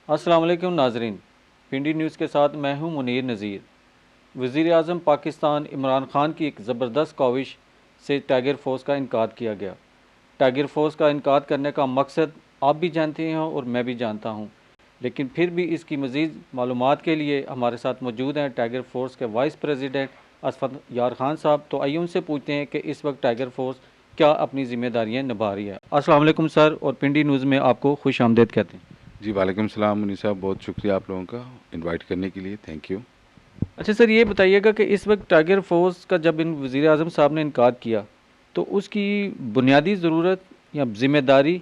السلام علیکم ناظرین، پنڈی نیوز کے ساتھ میں ہوں منیر نذیر۔ وزیر اعظم پاکستان عمران خان کی ایک زبردست کاوش سے ٹائیگر فورس کا انعقاد کیا گیا۔ ٹائیگر فورس کا انعقاد کرنے کا مقصد آپ بھی جانتے ہیں اور میں بھی جانتا ہوں، لیکن پھر بھی اس کی مزید معلومات کے لیے ہمارے ساتھ موجود ہیں ٹائیگر فورس کے وائس پریزیڈنٹ اسفند یار خان صاحب۔ تو آئیے ان سے پوچھتے ہیں کہ اس وقت ٹائیگر فورس کیا اپنی ذمہ داریاں نبھا رہی ہے۔ السلام علیکم سر، اور پنڈی نیوز میں آپ کو خوش آمدید کہتے ہیں۔ جی وعلیکم السلام منی صاحب، بہت شکریہ آپ لوگوں کا انوائٹ کرنے کے لیے، تھینک یو۔ اچھا سر، یہ بتائیے گا کہ اس وقت ٹائیگر فورس کا جب وزیر اعظم صاحب نے انعقاد کیا تو اس کی بنیادی ضرورت یا ذمہ داری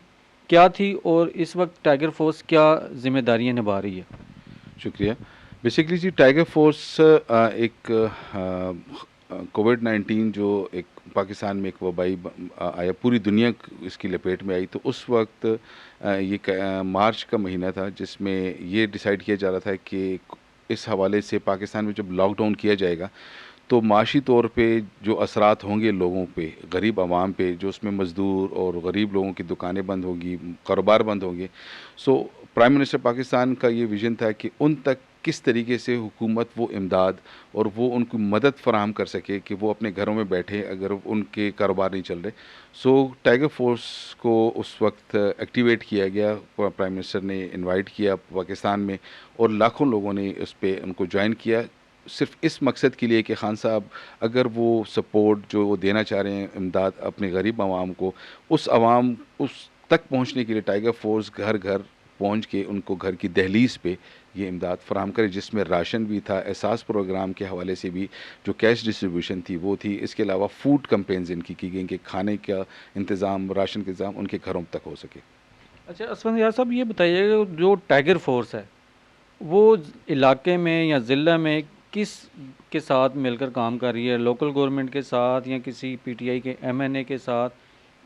کیا تھی، اور اس وقت ٹائیگر فورس کیا ذمہ داریاں نبھا رہی ہے؟ شکریہ۔ بیسیکلی جی ٹائیگر فورس ایک کووڈ-19 جو ایک پاکستان میں ایک وبائی آیا، پوری دنیا اس کی لپیٹ میں آئی، تو اس وقت یہ مارچ کا مہینہ تھا جس میں یہ ڈیسائیڈ کیا جا رہا تھا کہ اس حوالے سے پاکستان میں جب لاک ڈاؤن کیا جائے گا تو معاشی طور پہ جو اثرات ہوں گے لوگوں پہ، غریب عوام پہ، جو اس میں مزدور اور غریب لوگوں کی دکانیں بند ہوگی، کاروبار بند ہوں گے، سو پرائم منسٹر پاکستان کا یہ ویژن تھا کہ ان تک کس طریقے سے حکومت وہ امداد اور وہ ان کو مدد فراہم کر سکے کہ وہ اپنے گھروں میں بیٹھے اگر ان کے کاروبار نہیں چل رہے۔ سو ٹائیگر فورس کو اس وقت ایکٹیویٹ کیا گیا، پرائم منسٹر نے انوائٹ کیا پاکستان میں، اور لاکھوں لوگوں نے اس پہ ان کو جوائن کیا، صرف اس مقصد کے لیے کہ خان صاحب اگر وہ سپورٹ جو وہ دینا چاہ رہے ہیں، امداد اپنے غریب عوام کو، اس تک پہنچنے کے لیے ٹائیگر فورس گھر گھر پہنچ کے ان کو گھر کی دہلیز پہ یہ امداد فراہم کرے، جس میں راشن بھی تھا، احساس پروگرام کے حوالے سے بھی جو کیش ڈسٹریبیوشن تھی وہ تھی، اس کے علاوہ فوڈ کمپینز ان کی گئیں کہ کھانے کا انتظام، راشن کا انتظام ان کے گھروں تک ہو سکے۔ اچھا اسفند یار صاحب، یہ بتائیے گا جو ٹائیگر فورس ہے وہ علاقے میں یا ضلع میں کس کے ساتھ مل کر کام کر رہی ہے؟ لوکل گورنمنٹ کے ساتھ یا کسی پی ٹی آئی کے ایم این اے کے ساتھ؟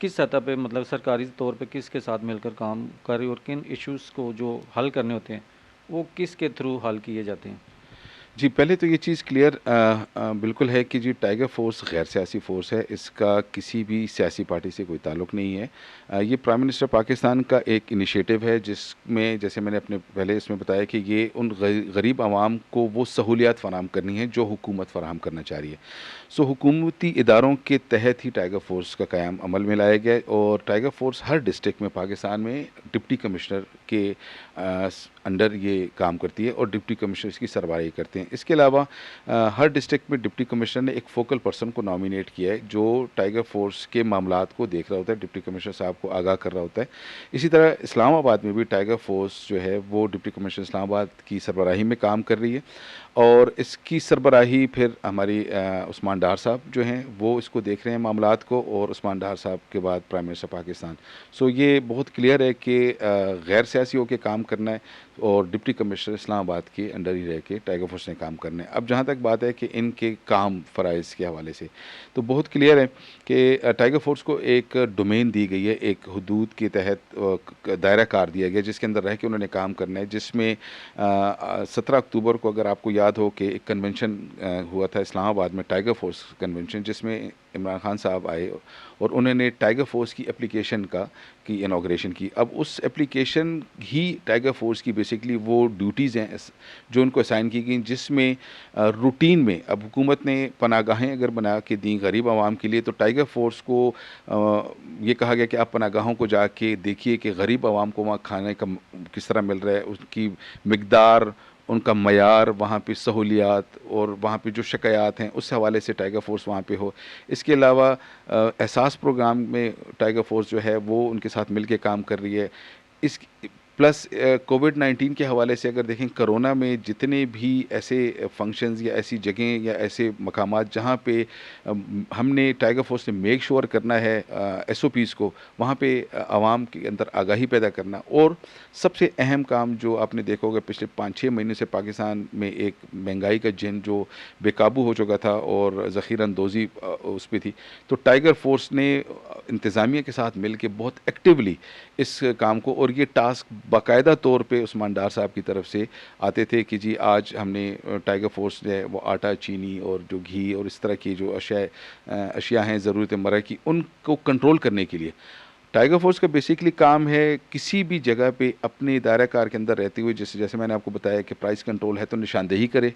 کس سطح پہ، مطلب سرکاری طور پہ کس کے ساتھ مل کر کام کر رہی ہے، اور کن ایشوز کو جو حل کرنے ہوتے ہیں وہ کس کے تھرو حل کیے جاتے ہیں؟ جی پہلے تو یہ چیز کلیئر بالکل ہے کہ جی ٹائیگر فورس غیر سیاسی فورس ہے، اس کا کسی بھی سیاسی پارٹی سے کوئی تعلق نہیں ہے۔ یہ پرائم منسٹر پاکستان کا ایک انیشیٹو ہے جس میں، جیسے میں نے اپنے پہلے اس میں بتایا کہ یہ ان غریب عوام کو وہ سہولیات فراہم کرنی ہے جو حکومت فراہم کرنا چاہ رہی ہے۔ سو حکومتی اداروں کے تحت ہی ٹائیگر فورس کا قیام عمل میں لایا گیا، اور ٹائیگر فورس ہر ڈسٹرکٹ میں پاکستان میں ڈپٹی کمشنر کے انڈر یہ کام کرتی ہے، اور ڈپٹی کمشنر اس کی سربراہی کرتے ہیں۔ اس کے علاوہ ہر ڈسٹرکٹ میں ڈپٹی کمشنر نے ایک فوکل پرسن کو نامینیٹ کیا ہے جو ٹائیگر فورس کے معاملات کو دیکھ رہا ہوتا ہے، ڈپٹی کمشنر صاحب کو آگاہ کر رہا ہوتا ہے۔ اسی طرح اسلام آباد میں بھی ٹائیگر فورس جو ہے وہ ڈپٹی کمشنر اسلام آباد کی سربراہی میں کام کر رہی ہے، اور اس کی سربراہی پھر ہماری عثمان ڈار صاحب جو ہیں وہ اس کو دیکھ رہے ہیں معاملات کو، اور عثمان ڈار صاحب کے بعد پرائم منسٹر پاکستان۔ سو یہ بہت کلیئر ہے کہ غیر سیاسی ہو کے کام کرنا ہے، اور ڈپٹی کمشنر اسلام آباد کے انڈر ہی رہ کے ٹائیگر فورس نے کام کرنا ہے۔ اب جہاں تک بات ہے کہ ان کے کام فرائض کے حوالے سے تو بہت کلیئر ہے کہ ٹائیگر فورس کو ایک ڈومین دی گئی ہے، ایک حدود کے تحت دائرہ کار دیا گیا جس کے اندر رہ کے انہوں نے کام کرنا ہے، جس میں 17 اکتوبر کو اگر آپ کو یاد ہو کہ ایک کنونشن ہوا تھا اسلام آباد میں، ٹائیگر فورس کنونشن، جس میں عمران خان صاحب آئے اور انہوں نے ٹائیگر فورس کی اپلیکیشن کی انوگریشن کی۔ اب اس اپلیکیشن ہی ٹائیگر فورس کی بیسکلی وہ ڈیوٹیز ہیں جو ان کو اسائن کی گئیں، جس میں روٹین میں اب حکومت نے پناہ گاہیں اگر بنا کے دیں غریب عوام کے لیے، تو ٹائیگر فورس کو یہ کہا گیا کہ آپ پناہ گاہوں کو جا کے دیکھیے کہ غریب عوام کو وہاں کھانے کا کس طرح مل رہا ہے، اس کی مقدار، ان کا معیار، وہاں پہ سہولیات، اور وہاں پہ جو شکایات ہیں اس حوالے سے ٹائیگر فورس وہاں پہ ہو۔ اس کے علاوہ احساس پروگرام میں ٹائیگر فورس جو ہے وہ ان کے ساتھ مل کے کام کر رہی ہے۔ اس پلس کووڈ-19 کے حوالے سے اگر دیکھیں، کرونا میں جتنے بھی ایسے فنکشنز یا ایسی جگہیں یا ایسے مقامات جہاں پہ ہم نے ٹائیگر فورس نے میک شور کرنا ہے ایس او پیز کو، وہاں پہ عوام کے اندر آگاہی پیدا کرنا، اور سب سے اہم کام جو آپ نے دیکھا ہوگا پچھلے 5-6 مہینے سے پاکستان میں ایک مہنگائی کا جن جو بے قابو ہو چکا تھا اور ذخیرہ اندوزی اس پہ تھی، تو ٹائیگر فورس نے انتظامیہ کے ساتھ مل کے بہت ایکٹیولی اس کام کو، اور یہ ٹاسک باقاعدہ طور پہ عثمان ڈار صاحب کی طرف سے آتے تھے کہ جی آج ہم نے ٹائیگر فورس جو ہے وہ آٹا، چینی اور جو گھی اور اس طرح کی جو اشیاء ہیں ضرورت مرہ کی، ان کو کنٹرول کرنے کے لیے ٹائیگر فورس کا بیسیکلی کام ہے کسی بھی جگہ پہ اپنے دائرہ کار کے اندر رہتے ہوئے، جیسے میں نے آپ کو بتایا کہ پرائز کنٹرول ہے تو نشاندہی کرے،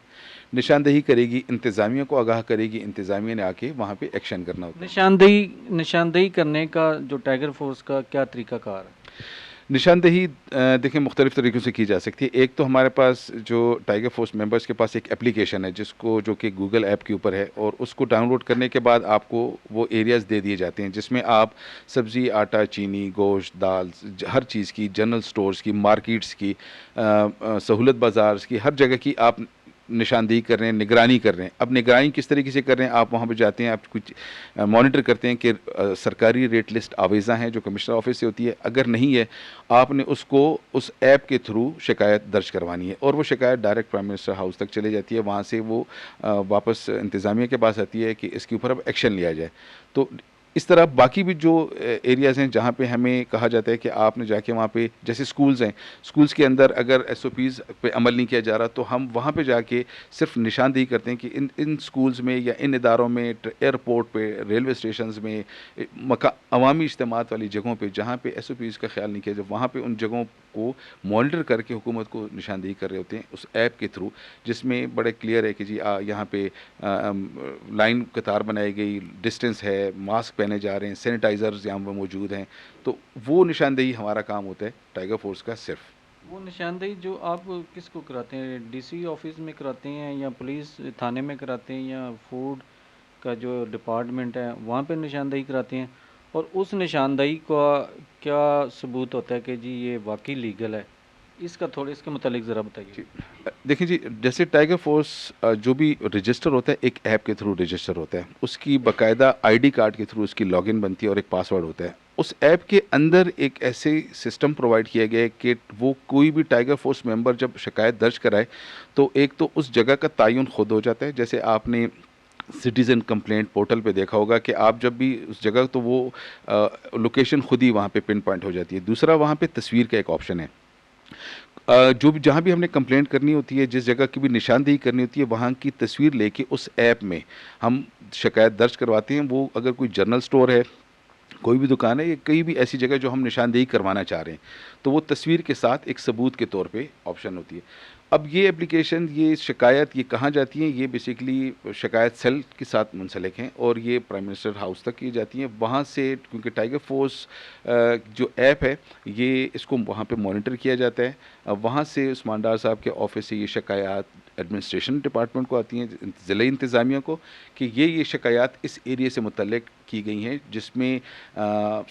نشاندہی کرے گی، انتظامیہ کو آگاہ کرے گی، انتظامیہ نے آ کے وہاں پہ ایکشن کرنا ہوتا ہے۔ نشاندہی کرنے کا جو ٹائیگر فورس کا کیا طریقہ کار ہے؟ نشاندہی دیکھیں مختلف طریقوں سے کی جا سکتی ہے۔ ایک تو ہمارے پاس جو ٹائیگر فورس ممبرس کے پاس ایک اپلیکیشن ہے جو کہ گوگل ایپ کے اوپر ہے، اور اس کو ڈاؤن لوڈ کرنے کے بعد آپ کو وہ ایریاز دے دیے جاتے ہیں جس میں آپ سبزی، آٹا، چینی، گوشت، دال، ہر چیز کی، جنرل سٹورز کی، مارکیٹس کی، سہولت بازارز کی، ہر جگہ کی آپ نشاندہی کر رہے ہیں، نگرانی کر رہے ہیں۔ اب نگرانی کس طریقے سے کر رہے ہیں؟ آپ وہاں پہ جاتے ہیں، آپ کچھ مانیٹر کرتے ہیں کہ سرکاری ریٹ لسٹ آویزاں ہیں جو کمشنر آفس سے ہوتی ہے، اگر نہیں ہے آپ نے اس کو اس ایپ کے تھرو شکایت درج کروانی ہے، اور وہ شکایت ڈائریکٹ پرائم منسٹر ہاؤس تک چلے جاتی ہے، وہاں سے وہ واپس انتظامیہ کے پاس آتی ہے کہ اس کے اوپر اب ایکشن لیا جائے۔ تو اس طرح باقی بھی جو ایریاز ہیں جہاں پہ ہمیں کہا جاتا ہے کہ آپ نے جا کے وہاں پہ، جیسے سکولز ہیں، سکولز کے اندر اگر ایس او پیز پہ عمل نہیں کیا جا رہا تو ہم وہاں پہ جا کے صرف نشاندہی کرتے ہیں کہ ان سکولز میں یا ان اداروں میں، ایئرپورٹ پہ، ریلوے اسٹیشنز میں، عوامی اجتماعات والی جگہوں پہ جہاں پہ ایس او پیز کا خیال نہیں کیا جب وہاں پہ ان جگہوں کو مانیٹر کر کے حکومت کو نشاندہی کر رہے ہوتے ہیں اس ایپ کے تھرو، جس میں بڑے کلیئر ہے کہ جی یہاں پہ لائن قطار بنائی گئی، ڈسٹینس ہے، ماسک پہنے جا رہے ہیں، سینیٹائزرز یہاں پہ موجود ہیں، تو وہ نشاندہی ہمارا کام ہوتا ہے ٹائیگر فورس کا صرف۔ وہ نشاندہی جو آپ کس کو کراتے ہیں؟ ڈی سی آفس میں کراتے ہیں یا پولیس تھانے میں کراتے ہیں یا فوڈ کا جو ڈپارٹمنٹ ہے وہاں پہ نشاندہی کراتے ہیں؟ اور اس نشاندہی کا کیا ثبوت ہوتا ہے کہ جی یہ واقعی لیگل ہے؟ اس کے متعلق ذرا بتائیے۔ جی دیکھیں جی، جیسے ٹائیگر فورس جو بھی رجسٹر ہوتا ہے ایک ایپ کے تھرو رجسٹر ہوتا ہے، اس کی باقاعدہ آئی ڈی کارڈ کے تھرو اس کی لاگ ان بنتی ہے اور ایک پاسورڈ ہوتا ہے۔ اس ایپ کے اندر ایک ایسے سسٹم پرووائڈ کیا گیا ہے کہ وہ کوئی بھی ٹائیگر فورس ممبر جب شکایت درج کرائے تو ایک تو اس جگہ کا تعین خود ہو جاتا ہے، جیسے آپ نے سٹیزن کمپلینٹ پورٹل پہ دیکھا ہوگا کہ آپ جب بھی اس جگہ تو وہ لوکیشن خود ہی وہاں پہ پن پوائنٹ ہو جاتی ہے۔ دوسرا وہاں پہ تصویر کا ایک آپشن ہے، جو بھی جہاں بھی ہم نے کمپلینٹ کرنی ہوتی ہے، جس جگہ کی بھی نشاندہی کرنی ہوتی ہے، وہاں کی تصویر لے کے اس ایپ میں ہم شکایت درج کرواتے ہیں۔ وہ اگر کوئی جنرل سٹور ہے، کوئی بھی دکان ہے یا کئی بھی ایسی جگہ جو ہم نشاندہی کروانا چاہ رہے ہیں، تو وہ تصویر کے ساتھ ایک ثبوت کے طور پہ آپشن ہوتی ہے۔ اب یہ اپلیکیشن، یہ شکایت، یہ کہاں جاتی ہیں؟ یہ بیسیکلی شکایت سیل کے ساتھ منسلک ہیں اور یہ پرائم منسٹر ہاؤس تک کی جاتی ہیں۔ وہاں سے کیونکہ ٹائیگر فورس جو ایپ ہے یہ اس کو وہاں پہ مانیٹر کیا جاتا ہے، وہاں سے عثمان ڈار صاحب کے آفس سے یہ شکایات ایڈمنسٹریشن ڈپارٹمنٹ کو آتی ہیں، ضلعی انتظامیہ کو، کہ یہ شکایات اس ایریے سے متعلق کی گئی ہیں، جس میں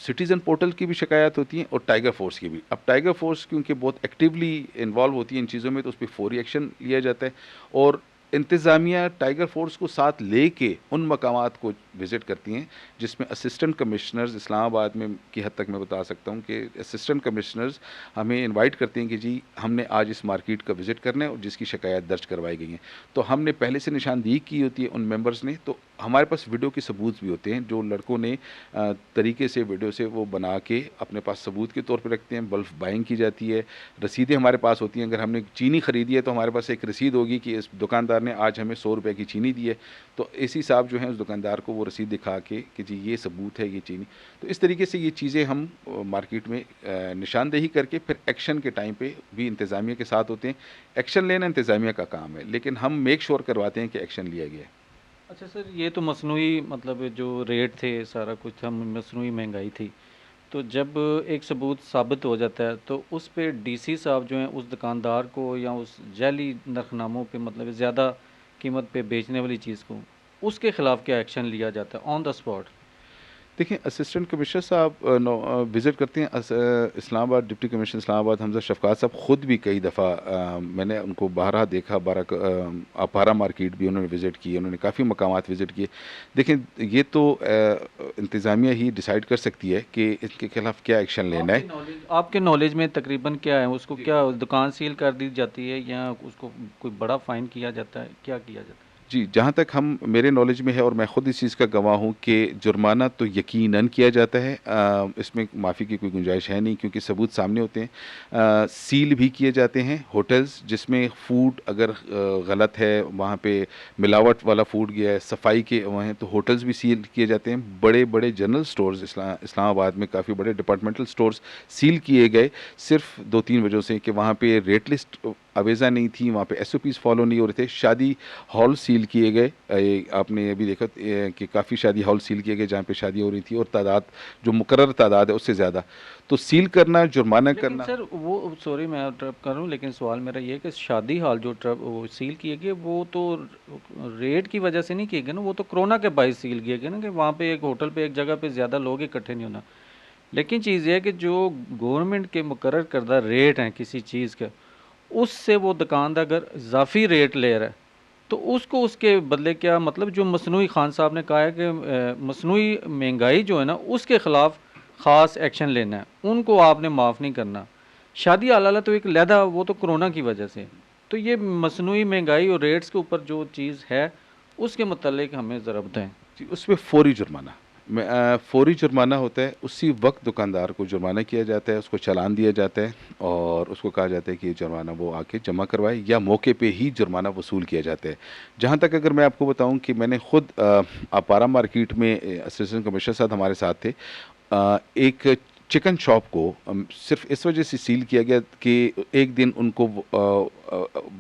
سٹیزن پورٹل کی بھی شکایات ہوتی ہیں اور ٹائیگر فورس کی بھی۔ اب ٹائیگر فورس کیونکہ بہت ایکٹیولی انوالو ہوتی ہے ان چیزوں میں تو اس پہ فوری ایکشن لیا جاتا ہے، اور انتظامیہ ٹائیگر فورس کو ساتھ لے کے ان مقامات کو وزٹ کرتی ہیں جس میں اسسٹنٹ کمشنرز اسلام آباد میں کی حد تک میں بتا سکتا ہوں کہ اسسٹنٹ کمشنرز ہمیں انوائٹ کرتے ہیں کہ جی ہم نے آج اس مارکیٹ کا وزٹ کرنا ہے اور جس کی شکایت درج کروائی گئی ہیں، تو ہم نے پہلے سے نشاندہی کی ہوتی ہے ان ممبرز نے، تو ہمارے پاس ویڈیو کے ثبوت بھی ہوتے ہیں جو لڑکوں نے طریقے سے ویڈیو سے وہ بنا کے اپنے پاس ثبوت کے طور پہ رکھتے ہیں۔ بلف بائنگ کی جاتی ہے، رسیدیں ہمارے پاس ہوتی ہیں، اگر ہم نے چینی خریدی ہے تو ہمارے پاس ایک رسید ہوگی کہ اس دکاندار نے آج ہمیں 100 روپے کی چینی دی ہے، تو اسی صاحب جو ہیں اس دکاندار کو وہ رسید دکھا کے کہ جی یہ ثبوت ہے یہ چینی۔ تو اس طریقے سے یہ چیزیں ہم مارکیٹ میں نشاندہی کر کے پھر ایکشن کے ٹائم پہ بھی انتظامیہ کے ساتھ ہوتے ہیں۔ ایکشن لینا انتظامیہ کا کام ہے، لیکن ہم میک شور کرواتے ہیں کہ ایکشن لیا گیا ہے۔ اچھا سر، یہ تو مصنوعی مطلب جو ریٹ تھے سارا کچھ تھا، مصنوعی مہنگائی تھی، تو جب ایک ثبوت ثابت ہو جاتا ہے تو اس پہ ڈی سی صاحب جو ہیں اس دکاندار کو یا اس جعلی نرخناموں پہ مطلب زیادہ قیمت پہ بیچنے والی چیز کو، اس کے خلاف کیا ایکشن لیا جاتا ہے آن دا اسپاٹ؟ دیکھیں اسسٹنٹ کمشنر صاحب وزٹ کرتے ہیں اسلام آباد، ڈپٹی کمشنر اسلام آباد حمزہ شفقات صاحب خود بھی کئی دفعہ میں نے ان کو بارہا دیکھا، اپارا مارکیٹ بھی انہوں نے وزٹ کی، انہوں نے کافی مقامات وزٹ کیے۔ دیکھیں یہ تو انتظامیہ ہی ڈیسائیڈ کر سکتی ہے کہ اس کے خلاف کیا ایکشن لینا ہے۔ آپ کے نالج میں تقریباً کیا ہے، اس کو کیا دکان سیل کر دی جاتی ہے یا اس کو کوئی بڑا فائن کیا جاتا ہے، کیا کیا جاتا ہے؟ جی، جہاں تک میرے نالج میں ہے اور میں خود اس چیز کا گواہ ہوں کہ جرمانہ تو یقیناً کیا جاتا ہے، اس میں معافی کی کوئی گنجائش ہے نہیں کیونکہ ثبوت سامنے ہوتے ہیں۔ سیل بھی کیے جاتے ہیں ہوٹلز جس میں فوڈ اگر غلط ہے، وہاں پہ ملاوٹ والا فوڈ گیا ہے، صفائی کے وہ ہیں تو ہوٹلز بھی سیل کیے جاتے ہیں۔ بڑے بڑے جنرل سٹورز اسلام آباد میں کافی بڑے ڈپارٹمنٹل سٹورز سیل کیے گئے صرف 2-3 وجہ سے کہ وہاں پہ ریٹ لسٹ اویزا نہیں تھی، وہاں پہ ایس او پیز فالو نہیں ہو رہے تھے۔ شادی ہال سیل کیے گئے، آپ نے ابھی دیکھا کہ کافی شادی ہال سیل کیے گئے جہاں پہ شادی ہو رہی تھی اور تعداد جو مقرر تعداد ہے اس سے زیادہ، تو سیل کرنا، جرمانہ لیکن کرنا۔ سر وہ سوری میں ٹرپ کر رہا ہوں، لیکن سوال میرا یہ ہے کہ شادی ہال جو وہ سیل کیے گئے وہ تو ریٹ کی وجہ سے نہیں کیے گئے نا، وہ تو کرونا کے باعث سیل کیے گئے نا کہ وہاں پہ ایک ہوٹل پہ ایک جگہ پہ زیادہ لوگ اکٹھے نہیں ہونا۔ لیکن چیز یہ ہے کہ جو گورنمنٹ کے مقرر کردہ ریٹ ہیں کسی چیز کا، اس سے وہ دکاندار اگر اضافی ریٹ لے رہا ہے تو اس کے بدلے کیا مطلب جو مصنوعی خان صاحب نے کہا ہے کہ مصنوعی مہنگائی جو ہے نا اس کے خلاف خاص ایکشن لینا ہے، ان کو آپ نے معاف نہیں کرنا۔ شادی حلالہ تو ایک علیحدہ، وہ تو کرونا کی وجہ سے، تو یہ مصنوعی مہنگائی اور ریٹس کے اوپر جو چیز ہے اس کے متعلق ہمیں ذرا بتائیں۔ جی، اس میں فوری جرمانہ فوری جرمانہ ہوتا ہے، اسی وقت دکاندار کو جرمانہ کیا جاتا ہے، اس کو چلان دیا جاتا ہے اور اس کو کہا جاتا ہے کہ یہ جرمانہ وہ آ کے جمع کروائے یا موقع پہ ہی جرمانہ وصول کیا جاتا ہے۔ جہاں تک اگر میں آپ کو بتاؤں کہ میں نے خود اپارا مارکیٹ میں اسسٹنٹ کمشنر صاحب ہمارے ساتھ تھے، ایک چکن شاپ کو صرف اس وجہ سے سیل کیا گیا کہ ایک دن ان کو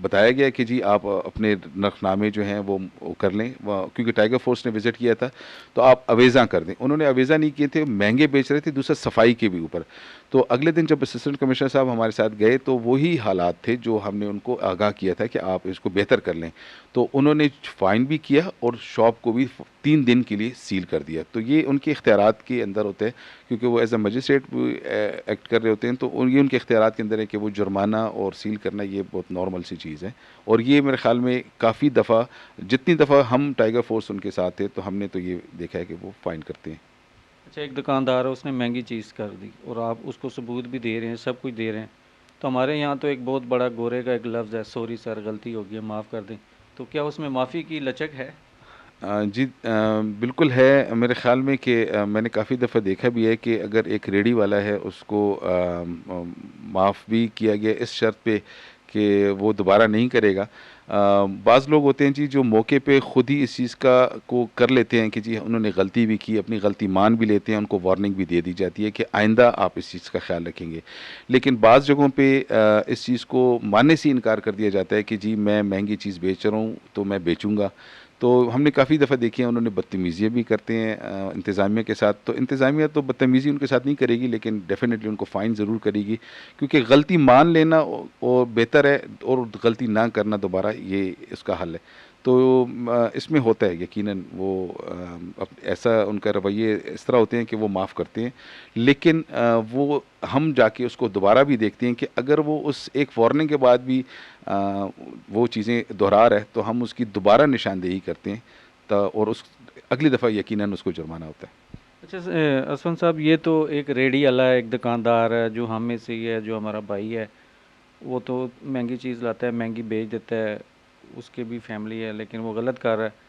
بتایا گیا کہ جی آپ اپنے نرخنامے جو ہیں وہ کر لیں، کیونکہ ٹائیگر فورس نے وزٹ کیا تھا تو آپ اویزا کر دیں۔ انہوں نے اویزا نہیں کیے تھے، مہنگے بیچ رہے تھے، دوسرا صفائی کے بھی اوپر۔ تو اگلے دن جب اسسٹنٹ کمشنر صاحب ہمارے ساتھ گئے تو وہی حالات تھے جو ہم نے ان کو آگاہ کیا تھا کہ آپ اس کو بہتر کر لیں، تو انہوں نے فائن بھی کیا اور شاپ کو بھی 3 دن کے لیے سیل کر دیا۔ تو یہ ان کے اختیارات کے اندر ہوتا ہے کیونکہ وہ ایز اے مجسٹریٹ ایکٹ کر رہے ہوتے ہیں، تو یہ ان کے اختیارات کے اندر ہے کہ وہ جرمانہ اور سیل کرنا یہ بہت نارمل سی چیز ہے۔ اور یہ میرے خیال میں کافی دفعہ، جتنی دفعہ ہم ٹائیگر فورس ان کے ساتھ تھے تو ہم نے تو یہ دیکھا ہے کہ وہ فائن کرتے ہیں۔ اچھا، ایک دکاندار ہے اس نے مہنگی چیز کر دی اور آپ اس کو ثبوت بھی دے رہے ہیں، سب کچھ دے رہے ہیں، تو ہمارے یہاں تو ایک بہت بڑا گورے کا ایک لفظ ہے، سوری سر غلطی ہو گئی ہے معاف کر دیں، تو کیا اس میں معافی کی لچک ہے؟ جی، بالکل ہے۔ میرے خیال میں کہ میں نے کافی دفعہ دیکھا بھی ہے کہ اگر ایک ریڑھی والا ہے اس کو معاف بھی کیا گیا اس شرط پہ کہ وہ دوبارہ نہیں کرے گا۔ بعض لوگ ہوتے ہیں جی جو موقع پہ خود ہی اس چیز کو کر لیتے ہیں کہ جی انہوں نے غلطی بھی کی، اپنی غلطی مان بھی لیتے ہیں، ان کو وارننگ بھی دے دی جاتی ہے کہ آئندہ آپ اس چیز کا خیال رکھیں گے۔ لیکن بعض جگہوں پہ اس چیز کو ماننے سے انکار کر دیا جاتا ہے کہ جی میں مہنگی چیز بیچ رہا ہوں تو میں بیچوں گا۔ تو ہم نے کافی دفعہ دیکھی ہیں انہوں نے بدتمیزیاں بھی کرتے ہیں انتظامیہ کے ساتھ، تو انتظامیہ تو بدتمیزی ان کے ساتھ نہیں کرے گی لیکن ڈیفینیٹلی ان کو فائن ضرور کرے گی، کیونکہ غلطی مان لینا وہ بہتر ہے اور غلطی نہ کرنا دوبارہ یہ اس کا حل ہے۔ تو اس میں ہوتا ہے یقیناً وہ ایسا ان کا رویے اس طرح ہوتے ہیں کہ وہ معاف کرتے ہیں، لیکن وہ ہم جا کے اس کو دوبارہ بھی دیکھتے ہیں کہ اگر وہ اس ایک وارننگ کے بعد بھی وہ چیزیں دہرا رہا ہے تو ہم اس کی دوبارہ نشاندہی کرتے ہیں اور اس اگلی دفعہ یقیناً اس کو جرمانہ ہوتا ہے۔ اچھا اسفن صاحب، یہ تو ایک ریڑھی والا ہے، ایک دکاندار ہے جو ہم میں سے ہی ہے، جو ہمارا بھائی ہے، وہ تو مہنگی چیز لاتا ہے، مہنگی بیچ دیتا ہے، اس کے بھی فیملی ہے لیکن وہ غلط کر رہا ہے۔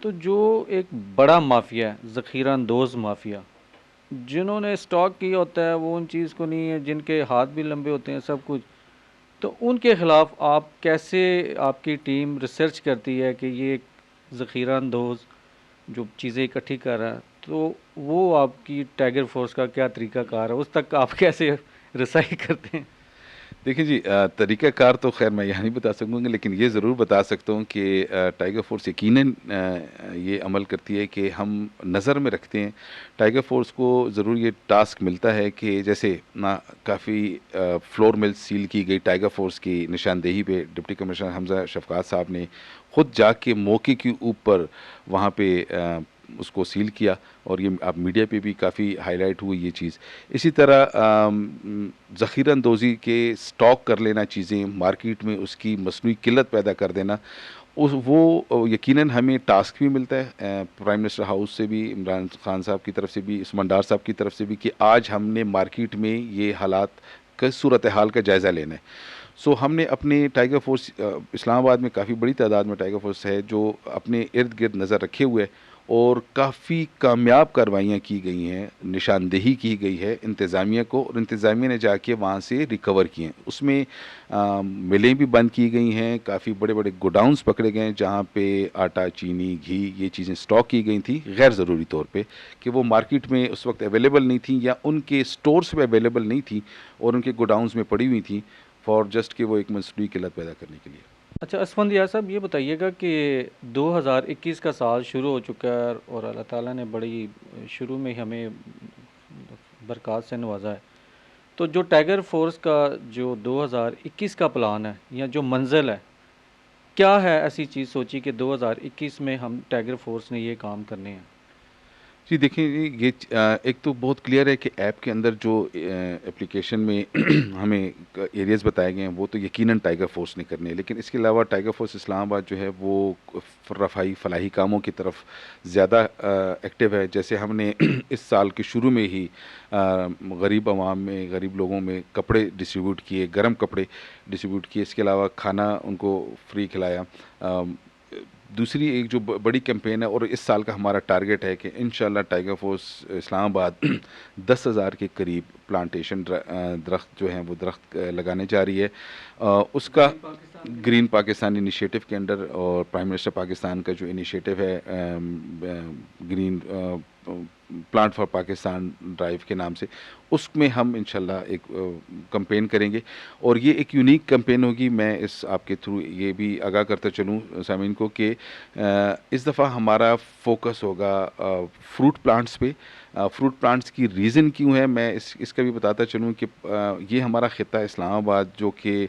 تو جو ایک بڑا مافیا ہے، ذخیرہ اندوز مافیا، جنہوں نے اسٹاک کیا ہوتا ہے وہ ان چیز کو نہیں ہے، جن کے ہاتھ بھی لمبے ہوتے ہیں سب کچھ، تو ان کے خلاف آپ کیسے، آپ کی ٹیم ریسرچ کرتی ہے کہ یہ ایک ذخیرہ اندوز جو چیزیں اکٹھی کر رہا ہے، تو وہ آپ کی ٹائیگر فورس کا کیا طریقہ کار ہے، اس تک آپ کیسے رسائی کرتے ہیں؟ دیکھیں جی، طریقہ کار تو خیر میں یہاں نہیں بتا سکوں گا، لیکن یہ ضرور بتا سکتا ہوں کہ ٹائیگر فورس یقیناً یہ عمل کرتی ہے کہ ہم نظر میں رکھتے ہیں۔ ٹائیگر فورس کو ضرور یہ ٹاسک ملتا ہے کہ جیسے کافی فلور ملز سیل کی گئی ٹائیگر فورس کی نشاندہی پہ، ڈپٹی کمشنر حمزہ شفقات صاحب نے خود جا کے موقع کے اوپر وہاں پہ اس کو سیل کیا، اور یہ آپ میڈیا پہ بھی کافی ہائی لائٹ ہوئی یہ چیز۔ اسی طرح ذخیرہ اندوزی کے سٹاک کر لینا چیزیں مارکیٹ میں، اس کی مصنوعی قلت پیدا کر دینا، وہ یقیناً ہمیں ٹاسک بھی ملتا ہے پرائم منسٹر ہاؤس سے بھی، عمران خان صاحب کی طرف سے بھی، عثمان ڈار صاحب کی طرف سے بھی، کہ آج ہم نے مارکیٹ میں یہ حالات کا صورتحال کا جائزہ لینا ہے۔ سو ہم نے اپنے ٹائیگر فورس اسلام آباد میں کافی بڑی تعداد میں ٹائیگر فورس ہے جو اپنے ارد گرد نظر رکھے ہوئے ہے، اور کافی کامیاب کارروائیاں کی گئی ہیں، نشاندہی کی گئی ہے انتظامیہ کو، اور انتظامیہ نے جا کے وہاں سے ریکور کیے ہیں۔ اس میں ملیں بھی بند کی گئی ہیں، کافی بڑے بڑے گوڈاؤنز پکڑے گئے ہیں جہاں پہ آٹا، چینی، گھی، یہ چیزیں سٹاک کی گئی تھیں غیر ضروری طور پہ، کہ وہ مارکیٹ میں اس وقت اویلیبل نہیں تھیں یا ان کے سٹورز پہ اویلیبل نہیں تھیں، اور ان کے گوڈاؤنز میں پڑی ہوئی تھیں فار جسٹ کہ وہ ایک مصنوعی قلت پیدا کرنے کے لیے۔ اچھا اسفندیار صاحب، یہ بتائیے گا کہ 2021 کا سال شروع ہو چکا ہے اور اللہ تعالیٰ نے بڑی شروع میں ہی ہمیں برکات سے نوازا ہے، تو جو ٹائیگر فورس کا جو 2021 کا پلان ہے یا جو منزل ہے، کیا ہے ایسی چیز سوچی کہ 2021 میں ہم ٹائیگر فورس نے یہ کام کرنے ہیں؟ جی دیکھیں جی، یہ ایک تو بہت کلیئر ہے کہ ایپ کے اندر جو اپلیکیشن میں ہمیں ایریاز بتائے گئے ہیں وہ تو یقیناً ٹائیگر فورس نے کرنے ہیں، لیکن اس کے علاوہ ٹائیگر فورس اسلام آباد جو ہے وہ رفاہی فلاحی کاموں کی طرف زیادہ ایکٹیو ہے۔ جیسے ہم نے اس سال کے شروع میں ہی غریب عوام میں، غریب لوگوں میں کپڑے ڈسٹریبیوٹ کیے، گرم کپڑے ڈسٹریبیوٹ کیے، اس کے علاوہ کھانا ان کو فری کھلایا۔ دوسری ایک جو بڑی کیمپین ہے، اور اس سال کا ہمارا ٹارگیٹ ہے کہ انشاءاللہ ٹائیگر فورس اسلام آباد 10,000 کے قریب پلانٹیشن درخت جو ہیں وہ درخت لگانے جا رہی ہے۔ اس کا گرین پاکستان انیشیٹو کے انڈر، اور پرائم منسٹر پاکستان کا جو انیشیٹو ہے green plant for Pakistan drive کے نام سے، اس میں ہم انشاءاللہ ایک کمپین کریں گے، اور یہ ایک یونیک کمپین ہوگی۔ میں اس آپ کے تھرو یہ بھی آگاہ کرتا چلوں سامعین کو کہ اس دفعہ ہمارا فوکس ہوگا فروٹ پلانٹس پہ۔ فروٹ پلانٹس کی ریزن کیوں ہے میں اس کا بھی بتاتا چلوں کہ یہ ہمارا خطہ اسلام آباد جو کہ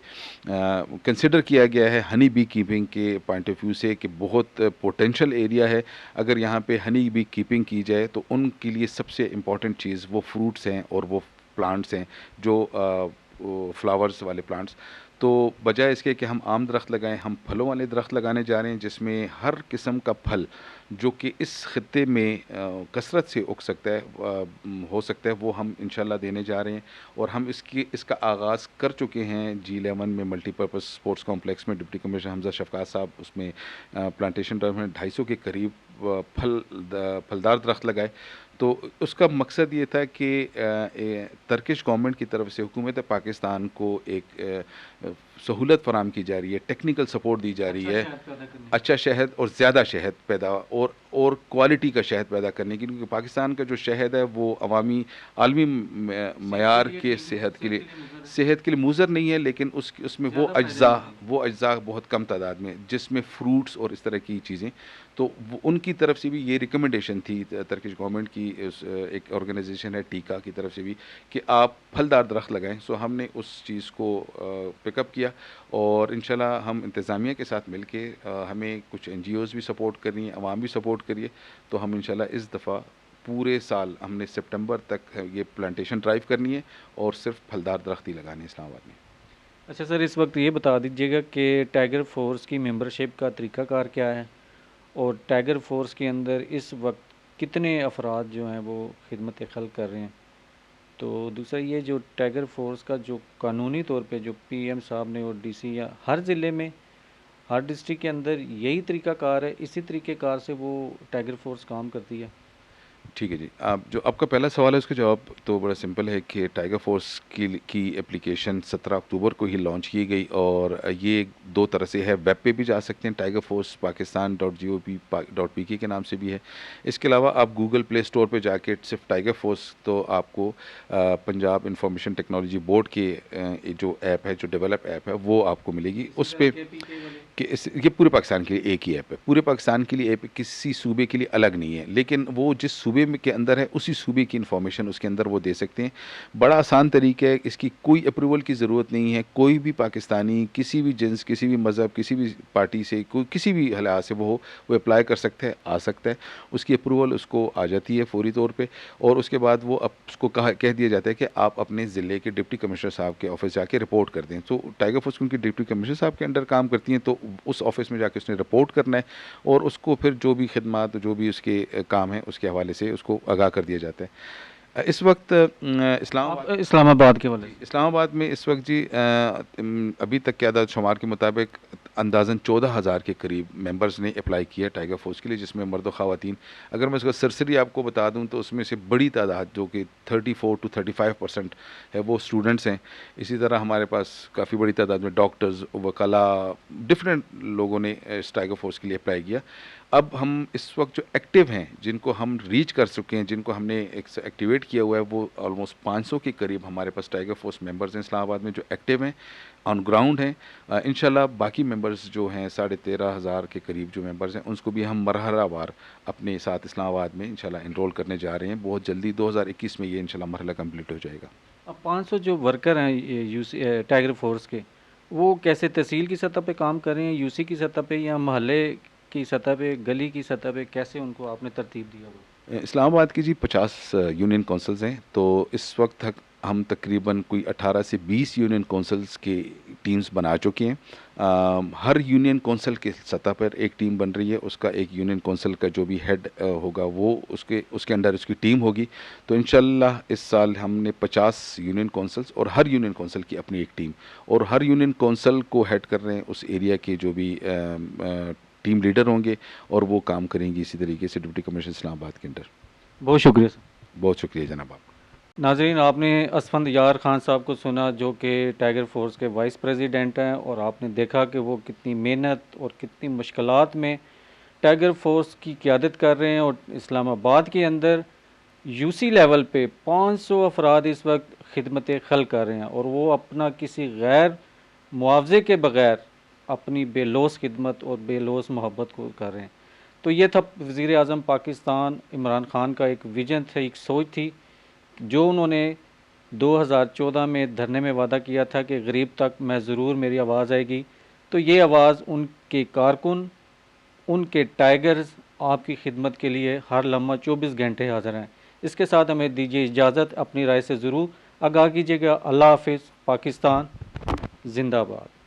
کنسیڈر کیا گیا ہے ہنی بی کیپنگ کے پوائنٹ آف ویو سے کہ بہت پوٹینشیل ایریا ہے، اگر یہاں پہ ہنی بی کیپنگ کی جائے تو ان کے لیے سب سے امپورٹنٹ چیز وہ فروٹس ہیں اور وہ پلانٹس ہیں جو فلاورز والے پلانٹس۔ تو بجائے اس کے کہ ہم عام درخت لگائیں، ہم پھلوں والے درخت لگانے جا رہے ہیں جس میں ہر قسم کا پھل جو کہ اس خطے میں کثرت سے اگ سکتا ہے، ہو سکتا ہے، وہ ہم انشاءاللہ دینے جا رہے ہیں۔ اور ہم اس کا آغاز کر چکے ہیں G11 میں ملٹی پرپز اسپورٹس کمپلیکس میں۔ ڈپٹی کمشنر حمزہ شفقات صاحب اس میں پلانٹیشن ڈرائیو میں 250 کے قریب پھلدار درخت لگائے۔ تو اس کا مقصد یہ تھا کہ ترکش گورنمنٹ کی طرف سے حکومت پاکستان کو ایک سہولت فراہم کی جا رہی ہے، ٹیکنیکل سپورٹ دی جا رہی ہے، اچھا شہد اور زیادہ شہد پیدا اور کوالٹی کا شہد پیدا کرنے کی، کیونکہ پاکستان کا جو شہد ہے وہ عالمی معیار کے صحت کے لیے مضر نہیں ہے، لیکن اس میں وہ اجزاء بہت کم تعداد میں، جس میں فروٹس اور اس طرح کی چیزیں۔ تو ان کی طرف سے بھی یہ ریکمنڈیشن تھی ترکش گورنمنٹ کی، ایک آرگنائزیشن ہے ٹیکا کی طرف سے بھی، کہ آپ پھلدار درخت لگائیں۔ سو ہم نے اس چیز کو پک اپ کیا، اور انشاءاللہ ہم انتظامیہ کے ساتھ مل کے، ہمیں کچھ NGOs بھی سپورٹ کرنی ہے، عوام بھی سپورٹ کریے، تو ہم انشاءاللہ اس دفعہ پورے سال ہم نے سپٹمبر تک یہ پلانٹیشن ڈرائیو کرنی ہے، اور صرف پھلدار درخت ہی لگانے ہیں اسلام آباد میں۔ اچھا سر، اس وقت یہ بتا دیجیے گا کہ ٹائیگر فورس کی ممبرشپ کا طریقہ کار کیا ہے، اور ٹائیگر فورس کے اندر اس وقت کتنے افراد جو ہیں وہ خدمت خلق کر رہے ہیں؟ تو دوسرا یہ جو ٹائیگر فورس کا جو قانونی طور پہ جو PM صاحب نے اور DC یا ہر ضلع میں، ہر ڈسٹرکٹ کے اندر یہی طریقہ کار ہے، اسی طریقہ کار سے وہ ٹائیگر فورس کام کرتی ہے؟ ٹھیک ہے جی، آپ کا پہلا سوال ہے اس کا جواب تو بڑا سمپل ہے کہ ٹائیگر فورس کی اپلیکیشن 17 اکتوبر کو ہی لانچ کی گئی، اور یہ دو طرح سے ہے، ویب پہ بھی جا سکتے ہیں، ٹائیگر فورس pakistan.gov.pk کے نام سے بھی ہے۔ اس کے علاوہ آپ گوگل پلے اسٹور پہ جا کے صرف ٹائیگر فورس، تو آپ کو پنجاب انفارمیشن ٹیکنالوجی بورڈ کے جو ایپ ہے، جو ڈیولپ ایپ ہے، وہ آپ کو ملے گی۔ اس پہ کہ یہ پورے پاکستان کے لیے ایک ہی ایپ ہے، پورے پاکستان کے لیے ایپ، کسی صوبے کے لیے الگ نہیں ہے، لیکن وہ جس صوبے میں کے اندر ہے اسی صوبے کی انفارمیشن اس کے اندر وہ دے سکتے ہیں۔ بڑا آسان طریقہ ہے، اس کی کوئی اپروول کی ضرورت نہیں ہے، کوئی بھی پاکستانی کسی بھی جنس، کسی بھی مذہب، کسی بھی پارٹی سے، کسی بھی لحاظ سے وہ اپلائی کر سکتا ہے، آ سکتا ہے، اس کی اپروول اس کو آ جاتی ہے فوری طور پہ، اور اس کے بعد وہ اس کو کہہ دیا جاتا ہے کہ آپ اپنے ضلع کے ڈپٹی کمشنر صاحب کے آفس جا کے رپورٹ کر دیں۔ تو ٹائیگر فورس کیونکہ ڈپٹی کمشنر صاحب کے انڈر کام کرتی ہیں، تو اس آفس میں جا کے اس نے رپورٹ کرنا ہے، اور اس کو پھر جو بھی خدمات، جو بھی اس کے کام ہیں، اس کے حوالے سے اس کو آگاہ کر دیا جاتا ہے۔ اس وقت اسلام آپ آباد اسلام آباد کے والے سے؟ اسلام آباد میں اس وقت جی ابھی تک کے اعداد شمار کے مطابق اندازاً 14,000 کے قریب ممبرز نے اپلائی کیا ٹائیگر فورس کے لیے، جس میں مرد و خواتین. اگر میں اس کا سرسری آپ کو بتا دوں تو اس میں سے بڑی تعداد جو کہ 34 to 35% ہے وہ اسٹوڈنٹس ہیں. اسی طرح ہمارے پاس کافی بڑی تعداد میں ڈاکٹرز، وکلاء، ڈفرینٹ لوگوں نے اس ٹائیگر فورس کے لیے اپلائی کیا. اب ہم اس وقت جو ایکٹیو ہیں، جن کو ہم ریچ کر چکے ہیں، جن کو ہم نے ایکٹیویٹ کیا ہوا ہے، وہ آلموسٹ 500 کے قریب ہمارے پاس ٹائیگر فورس ممبرز ہیں اسلام آباد میں جو ایکٹیو ہیں، آن گراؤنڈ ہیں. انشاءاللہ باقی ممبرز جو ہیں 13,500 کے قریب جو ممبرز ہیں، اس کو بھی ہم مرحلہ وار اپنے ساتھ اسلام آباد میں انشاءاللہ انرول کرنے جا رہے ہیں. بہت جلدی 2021 میں یہ انشاءاللہ مرحلہ کمپلیٹ ہو جائے گا. اب 500 جو ورکر ہیں یو سی ٹائیگر فورس کے، وہ کیسے تحصیل کی سطح پہ کام کر رہے ہیں، یو سی کی سطح پہ، یا محلے کی سطح پہ، گلی کی سطح پہ، کیسے ان کو آپ نے ترتیب دیا ہوا؟ اسلام آباد کی جی 50 یونین کونسلز ہیں، تو اس وقت تک ہم تقریباً کوئی 18 سے 20 یونین کونسلز کی ٹیمز بنا چکے ہیں. ہر یونین کونسل کے سطح پر ایک ٹیم بن رہی ہے. اس کا ایک یونین کونسل کا جو بھی ہیڈ ہوگا وہ اس کے انڈر اس کی ٹیم ہوگی. تو انشاءاللہ اس سال ہم نے 50 یونین کونسلز اور ہر یونین کونسل کی اپنی ایک ٹیم، اور ہر یونین کونسل کو ہیڈ کر رہے ہیں اس ایریا کے جو بھی ٹیم لیڈر ہوں گے، اور وہ کام کریں گی اسی طریقے سے ڈپٹی کمشنر اسلام آباد کے انڈر. بہت شکریہ سر. بہت شکریہ جناب آپ. ناظرین، آپ نے اسفند یار خان صاحب کو سنا، جو کہ ٹائیگر فورس کے وائس پریزیڈنٹ ہیں، اور آپ نے دیکھا کہ وہ کتنی محنت اور کتنی مشکلات میں ٹائیگر فورس کی قیادت کر رہے ہیں. اور اسلام آباد کے اندر یو سی لیول پہ 500 افراد اس وقت خدمت خلق کر رہے ہیں، اور وہ اپنا کسی غیر معاوضے کے بغیر اپنی بے لوث خدمت اور بے لوث محبت کو کر رہے ہیں. تو یہ تھا وزیر اعظم پاکستان عمران خان کا ایک ویژن تھا، ایک سوچ تھی، جو انہوں نے 2014 میں دھرنے میں وعدہ کیا تھا کہ غریب تک میں ضرور میری آواز آئے گی. تو یہ آواز ان کے کارکن، ان کے ٹائیگرز آپ کی خدمت کے لیے ہر لمحہ 24 گھنٹے حاضر ہیں. اس کے ساتھ ہمیں دیجیے اجازت، اپنی رائے سے ضرور آگاہ کیجیے گا. اللہ حافظ. پاکستان زندہ باد.